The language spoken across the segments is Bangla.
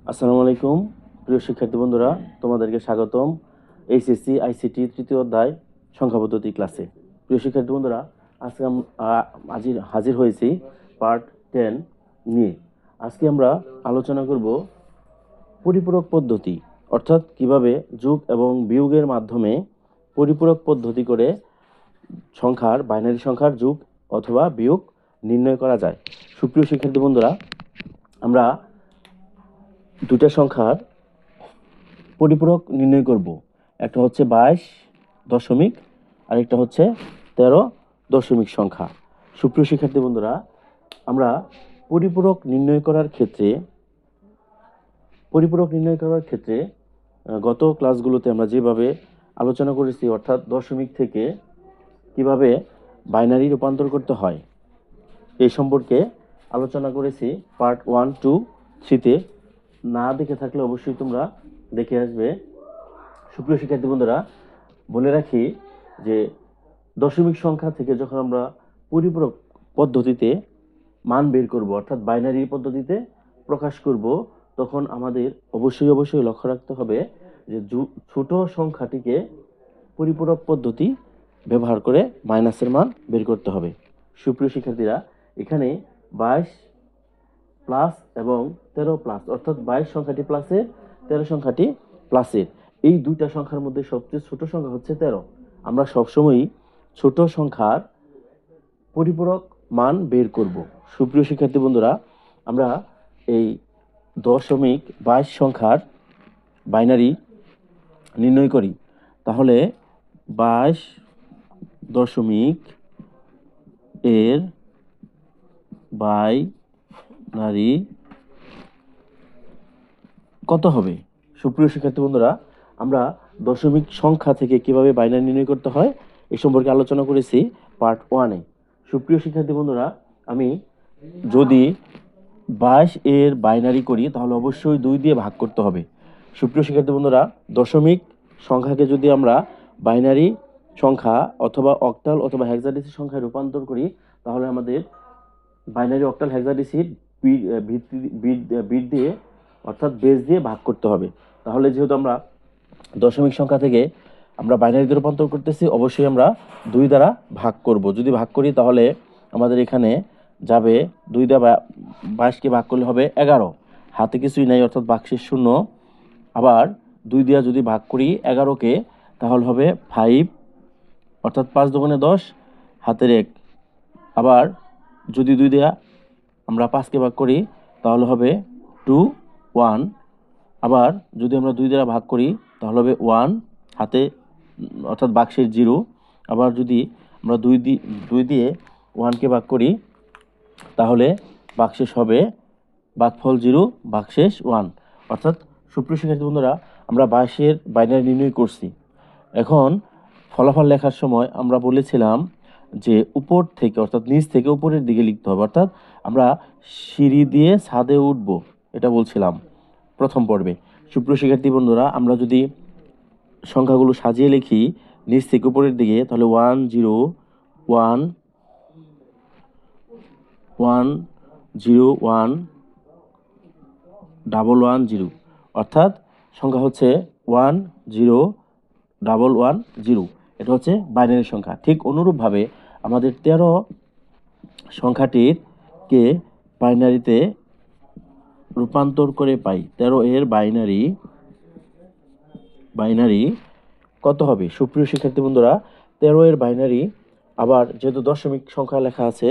আসসালামু আলাইকুম প্রিয় শিক্ষার্থী বন্ধুরা, তোমাদেরকে স্বাগতম এইচএসসি আইসিটি তৃতীয় অধ্যায় সংখ্যা পদ্ধতি ক্লাসে। প্রিয় শিক্ষার্থী বন্ধুরা, আজকে হাজির হয়েছি পার্ট 10 নিয়ে। আজকে আমরা আলোচনা করব পরিপূরক পদ্ধতি, অর্থাৎ কিভাবে যোগ এবং বিয়োগের মাধ্যমে পরিপূরক পদ্ধতি করে বাইনারি সংখ্যার যোগ অথবা বিয়োগ নির্ণয় করা যায়। সুপ্রিয় শিক্ষার্থী বন্ধুরা, আমরা দুটা সংখ্যার পরিপূরক নির্ণয় করব। একটা হচ্ছে 22 দশমিক, আরেকটা হচ্ছে 13 দশমিক সংখ্যা। সুপ্রিয় শিক্ষার্থী বন্ধুরা, আমরা পরিপূরক নির্ণয় করার ক্ষেত্রে গত ক্লাসগুলোতে আমরা যেভাবে আলোচনা করেছি, অর্থাৎ দশমিক থেকে কিভাবে বাইনারি রূপান্তর করতে হয় এই সম্পর্কে আলোচনা করেছি পার্ট 1, 2, 3-তে। না দেখে থাকলে অবশ্যই তোমরা দেখে আসবে। সুপ্রিয় শিক্ষার্থী বন্ধুরা, বলে রাখি যে দশমিক সংখ্যা থেকে যখন আমরা পরিপূরক পদ্ধতিতে মান বের করব, অর্থাৎ বাইনারি পদ্ধতিতে প্রকাশ করব, তখন আমাদের অবশ্যই লক্ষ্য রাখতে হবে যে ছোট সংখ্যাটিকে পরিপূরক পদ্ধতি ব্যবহার করে মাইনাসের মান বের করতে হবে। সুপ্রিয় শিক্ষার্থীরা, এখানে 22 প্লাস এবং 13 প্লাস, অর্থাৎ 22 সংখ্যাটি প্লাসের, 13 সংখ্যাটি প্লাসের। এই দুইটা সংখ্যার মধ্যে সবচেয়ে ছোট সংখ্যা হচ্ছে 13। আমরা সবসময়ই ছোট সংখ্যার পরিপূরক মান বের করব। সুপ্রিয় শিক্ষার্থী বন্ধুরা, আমরা এই 10.22 সংখ্যার বাইনারি নির্ণয় করি। তাহলে 22 দশমিক এর বাইনারি কত হবে? সুপ্রিয় শিক্ষার্থী বন্ধুরা, আমরা দশমিক সংখ্যা থেকে কিভাবে বাইনারি নির্ণয় করতে হয় এ সম্পর্কে আলোচনা করেছি পার্ট 1-এ। সুপ্রিয় শিক্ষার্থী বন্ধুরা, আমি যদি 22 এর বাইনারি করি তাহলে অবশ্যই 2 দিয়ে ভাগ করতে হবে। সুপ্রিয় শিক্ষার্থী বন্ধুরা, দশমিক সংখ্যাকে যদি আমরা বাইনারি সংখ্যা অথবা অক্টাল অথবা হেক্সাডেসিমাল সংখ্যায় রূপান্তর করি, তাহলে আমাদের বাইনারি, অক্টাল, হেক্সাডেসিমাল বিট দিয়ে, অর্থাৎ বেস দিয়ে ভাগ করতে হবে। তাহলে যেহেতু আমরা দশমিক সংখ্যা থেকে আমরা বাইনারিতে রূপান্তর করতেছি, অবশ্যই আমরা 2 দ্বারা ভাগ করব। যদি ভাগ করি তাহলে আমাদের এখানে যাবে 2 দ্বারা 22কে ভাগ করলে হবে 11, হাতে কিছুই নাই, অর্থাৎ বাক্সের শূন্য। আবার 2 দিয়ে যদি ভাগ করি 11কে, তাহলে হবে 5, অর্থাৎ 5 দুগুণে 10, হাতের 1। আবার যদি 2 দিয়ে আমরা 5কে ভাগ করি তাহলে হবে 2, 1। আবার যদি আমরা 2 দ্বারা ভাগ করি তাহলে হবে 1, হাতে অর্থাৎ বাক্সের 0। আবার যদি আমরা 2 দিয়ে 1কে ভাগ করি তাহলে বাক্সেস হবে ভাগফল 0, বাক্সেস 1। অর্থাৎ সুপ্রিয় শিক্ষার্থী বন্ধুরা, আমরা 22-এর বাইনারি নির্ণয় করছি। এখন ফলাফল লেখার সময় আমরা বলেছিলাম যে উপর থেকে, অর্থাৎ নিচ থেকে উপরের দিকে লিখতে হবে, অর্থাৎ আমরা সিঁড়ি দিয়ে ছাদে উঠবো, এটা বলছিলাম প্রথম পর্বে। সুপ্রিয় শিক্ষার্থী বন্ধুরা, আমরা যদি সংখ্যাগুলো সাজিয়ে লিখি নিচ থেকে উপরের দিকে, তাহলে 1 0 1 1 0 1 1 1 0, অর্থাৎ সংখ্যা হচ্ছে 1 0 1 1 0। এটা হচ্ছে বাইনারি সংখ্যা। ঠিক অনুরূপভাবে আমাদের 13 সংখ্যাটির কে বাইনারিতে রূপান্তর করে পাই। 13 এর বাইনারি কত হবে? সুপ্রিয় শিক্ষার্থী বন্ধুরা, 13 এর বাইনারি, আবার যেহেতু দশমিক সংখ্যা লেখা আছে,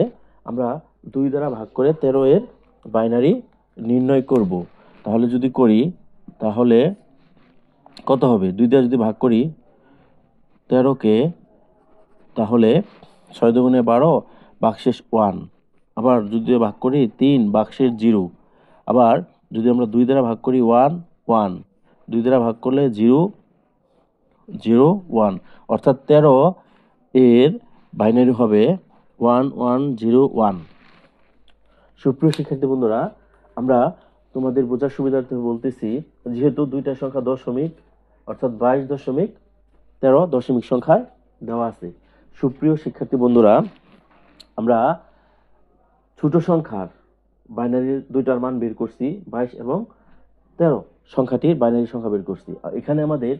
আমরা 2 দ্বারা ভাগ করে 13 এর বাইনারি নির্ণয় করব। তাহলে যদি করি তাহলে কত হবে? 2 দ্বারা যদি ভাগ করি 13কে, তাহলে 6 দুগুণে 12, বাক্সেস 1। আবার যদি ভাগ করি 3, বাক্সেস 0। আবার যদি আমরা 2 দ্বারা ভাগ করি 1 1, 2 দ্বারা ভাগ করলে 0 0 1, অর্থাৎ 13 এর বাইনারি হবে 1 1 0 1। সুপ্রিয় শিক্ষার্থী বন্ধুরা, আমরা তোমাদের বোঝার সুবিধার্থে বলতেছি, যেহেতু দুইটা সংখ্যা দশমিক, অর্থাৎ 22.13 দশমিক সংখ্যায় দেওয়া আছে। সুপ্রিয় শিক্ষার্থী বন্ধুরা, আমরা ছোট সংখ্যার বাইনারির দুইটার মান বের করছি, 22 এবং 13 সংখ্যাটির বাইনারি সংখ্যা বের করছি। এখানে আমাদের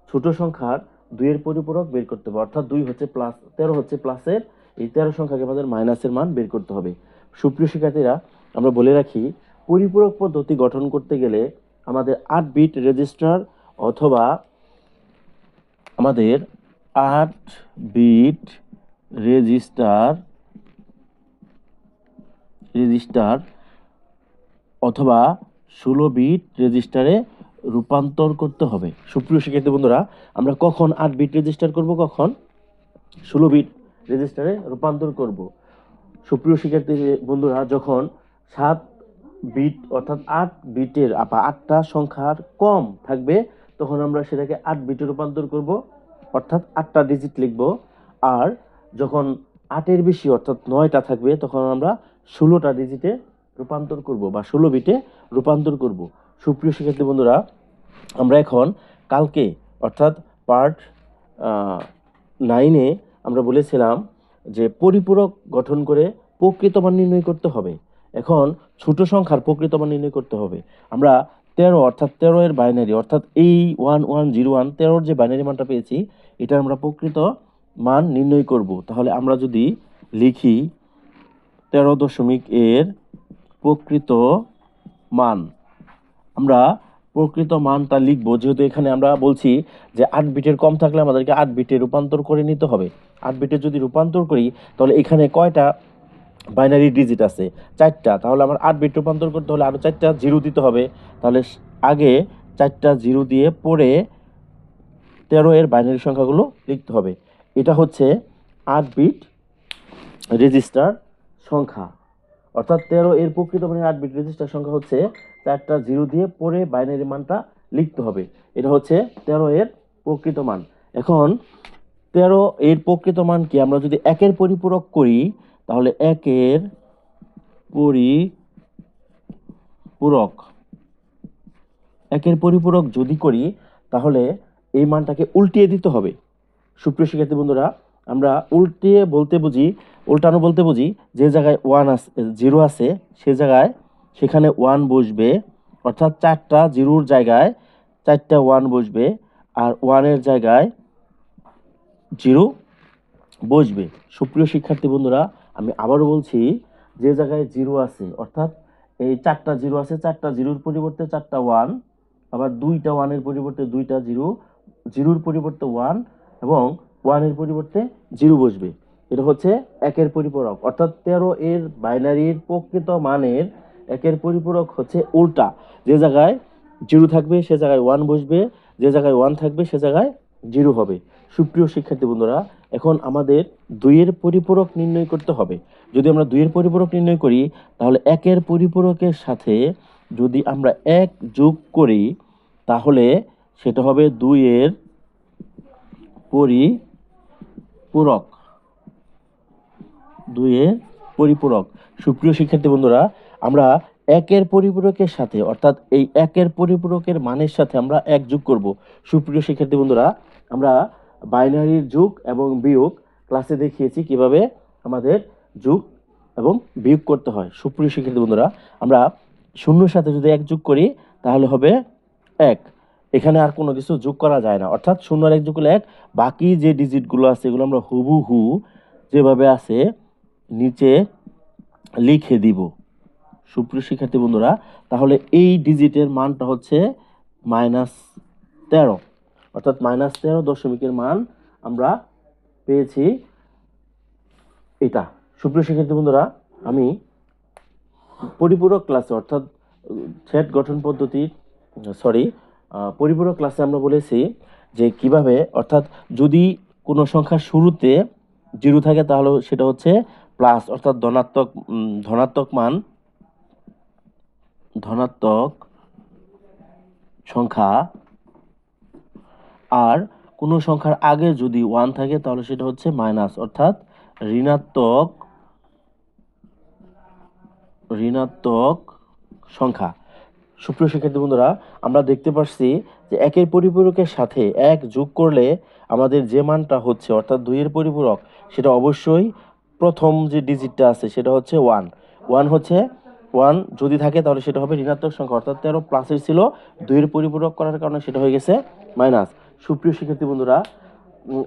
ছোট সংখ্যার 2 এর পরিপূরক বের করতে হবে, অর্থাৎ 2 হচ্ছে প্লাস 13 হচ্ছে প্লাসের, এই 13 সংখ্যাকে আমাদের মাইনাসের মান বের করতে হবে। সুপ্রিয় শিক্ষার্থীরা, আমরা বলে রাখি পরিপূরক পদ্ধতি গঠন করতে গেলে আমাদের 8 বিট রেজিস্টার অথবা আমাদের 8 বিট রেজিস্টার অথবা 16 বিট রেজিস্টারে রূপান্তর করতে হবে। সুপ্রিয় শিক্ষার্থী বন্ধুরা, আমরা কখন 8 বিট রেজিস্টার করব, কখন 16 বিট রেজিস্টারে রূপান্তর করব? সুপ্রিয় শিক্ষার্থী বন্ধুরা, যখন 7 বিট অর্থাৎ 8 বিটের 8টা সংখ্যার কম থাকবে তখন আমরা সেটাকে 8 বিটে রূপান্তর করব, অর্থাৎ 8টা ডিজিট লিখব। আর যখন 8 এর বেশি অর্থাৎ 9টা থাকবে তখন আমরা 16টা ডিজিটে রূপান্তর করব বা 16 বিটে রূপান্তর করব। সুপ্রিয় শিক্ষার্থী বন্ধুরা, আমরা এখন কালকে অর্থাৎ পার্ট 9-এ আমরা বলেছিলাম যে পরিপূরক গঠন করে প্রকৃত মান নির্ণয় করতে হবে। এখন ছোট সংখ্যার প্রকৃত মান নির্ণয় করতে হবে। আমরা 13 অর্থাৎ 13 এর বাইনারি অর্থাৎ এই 1101 13 যে বাইনারি মানটা পেয়েছি এটা আমরা প্রকৃত মান নির্ণয় করব। তাহলে আমরা যদি লিখি 13 এর প্রকৃত মান, আমরা প্রকৃত মানটা লিখবো, যেহেতু এখানে আমরা বলছি যে 8 বিটের কম থাকলে আমাদেরকে 8 বিটে রূপান্তর করে নিতে হবে। 8 বিটে যদি রূপান্তর করি তাহলে এখানে কয়টা বাইনারি ডিজিট আছে? 4টা। তাহলে আমার 8 বিট রূপান্তর করতে হলে আরও 4টা জিরো দিতে হবে। তাহলে আগে 4টা জিরো দিয়ে পরে 13 এর বাইনারি সংখ্যাগুলো লিখতে হবে। এটা হচ্ছে 8 বিট রেজিস্টার সংখ্যা, অর্থাৎ 13 এর প্রকৃত মানে 8 বিট রেজিস্টার সংখ্যা হচ্ছে 4টা জিরো দিয়ে পরে বাইনারি মানটা লিখতে হবে। এটা হচ্ছে 13 এর প্রকৃত মান। এখন 13 এর প্রকৃত মান কি? আমরা যদি 1 এর পরিপূরক করি তাহলে 1 এর পরিপূরক যদি করি তাহলে এই মানটাকে উল্টিয়ে দিতে হবে। সুপ্রিয় শিক্ষার্থী বন্ধুরা, আমরা উল্টানো বলতে বুঝি যে জায়গায় 1 আছে 0 আছে সে জায়গায় সেখানে 1 বসবে, অর্থাৎ 4টা জিরোর জায়গায় 4টা 1 বসবে আর 1 এর জায়গায় 0 বসবে। সুপ্রিয় শিক্ষার্থী বন্ধুরা, আমি আবারও বলছি যে জায়গায় 0 আছে অর্থাৎ এই 4টা 0 আছে, 4টা জিরোর পরিবর্তে 4টা 1, আবার 2টা 1 এর পরিবর্তে 2টা 0, জিরোর পরিবর্তে 1 এবং 1 এর পরিবর্তে 0 বসবে। এটা হচ্ছে 1 এর পরিপূরক, অর্থাৎ 13 এর বাইনারির প্রকৃত মানের 1 এর পরিপূরক হচ্ছে উল্টা। যে জায়গায় 0 থাকবে সে জায়গায় 1 বসবে, যে জায়গায় 1 থাকবে সে জায়গায় 0 হবে। সুপ্রিয় শিক্ষার্থী বন্ধুরা, এখন আমাদের 2 এর পরিপূরক নির্ণয় করতে হবে। যদি আমরা 2 এর পরিপূরক নির্ণয় করি তাহলে 1 এর পরিপূরকের সাথে যদি আমরা 1 যোগ করি তাহলে সেটা হবে 2 এর পরিপূরক। 2 এর পরিপূরক। সুপ্রিয় শিক্ষার্থী বন্ধুরা, আমরা 1 এর পরিপূরকের সাথে অর্থাৎ এই 1 এর পরিপূরকের মানের সাথে আমরা 1 যোগ করব। সুপ্রিয় শিক্ষার্থী বন্ধুরা, আমরা বাইনারির যোগ এবং বিয়োগ ক্লাসে দেখিয়েছি কিভাবে আমাদের যোগ এবং বিয়োগ করতে হয়। সুপ্রিয় শিক্ষার্থী বন্ধুরা, আমরা শূন্যর সাথে যদি 1 যোগ করি তাহলে হবে 1। এখানে আর কোনো কিছু যোগ করা যায় না, অর্থাৎ 0 আর 1 যোগ করলে 1। বাকি যে ডিজিটগুলো আছে এগুলো আমরা হুবহু যেভাবে আছে নিচে লিখে দিব। সুপ্রিয় শিক্ষার্থী বন্ধুরা, তাহলে এই ডিজিটের মানটা হচ্ছে -13, অর্থাৎ -13 দশমিকের মান আমরা পেয়েছি এটা। সুপ্রিয় শিক্ষার্থী বন্ধুরা, আমি পরিপূরক ক্লাসে অর্থাৎ সেট গঠন পদ্ধতির পরিপূরক ক্লাসে আমরা বলেছি যে কিভাবে, অর্থাৎ যদি কোনো সংখ্যা শুরুতে 0 থাকে তাহলে সেটা হচ্ছে প্লাস, অর্থাৎ ধনাত্মক সংখ্যা, আর কোনো সংখ্যার আগে যদি 1 থাকে তাহলে সেটা হচ্ছে মাইনাস, অর্থাৎ ঋণাত্মক সংখ্যা। সুপ্রিয় শিক্ষার্থী বন্ধুরা, আমরা দেখতে পাচ্ছি যে 1 এর পরিপূরকের সাথে 1 যোগ করলে আমাদের যে মানটা হচ্ছে অর্থাৎ 2 এর পরিপূরক সেটা অবশ্যই প্রথম যে ডিজিটটা আছে সেটা হচ্ছে 1 হচ্ছে ওয়ান যদি থাকে তাহলে সেটা হবে ঋণাত্মক সংখ্যা, অর্থাৎ 13 প্লাসের ছিল 2 এর পরিপূরক করার কারণে সেটা হয়ে গেছে মাইনাস। সুপ্রিয় শিক্ষার্থী বন্ধুরা,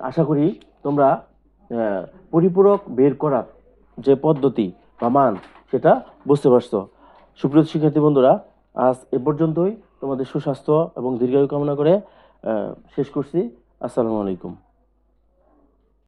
আশা করি তোমরা পরিপূরক বের করার যে পদ্ধতি বা মান সেটা বুঝতে পারছো। সুপ্রিয় শিক্ষার্থী বন্ধুরা, আজ এ পর্যন্তই। তোমাদের সুস্বাস্থ্য এবং দীর্ঘায়ু কামনা করে শেষ করছি। আসসালামু আলাইকুম।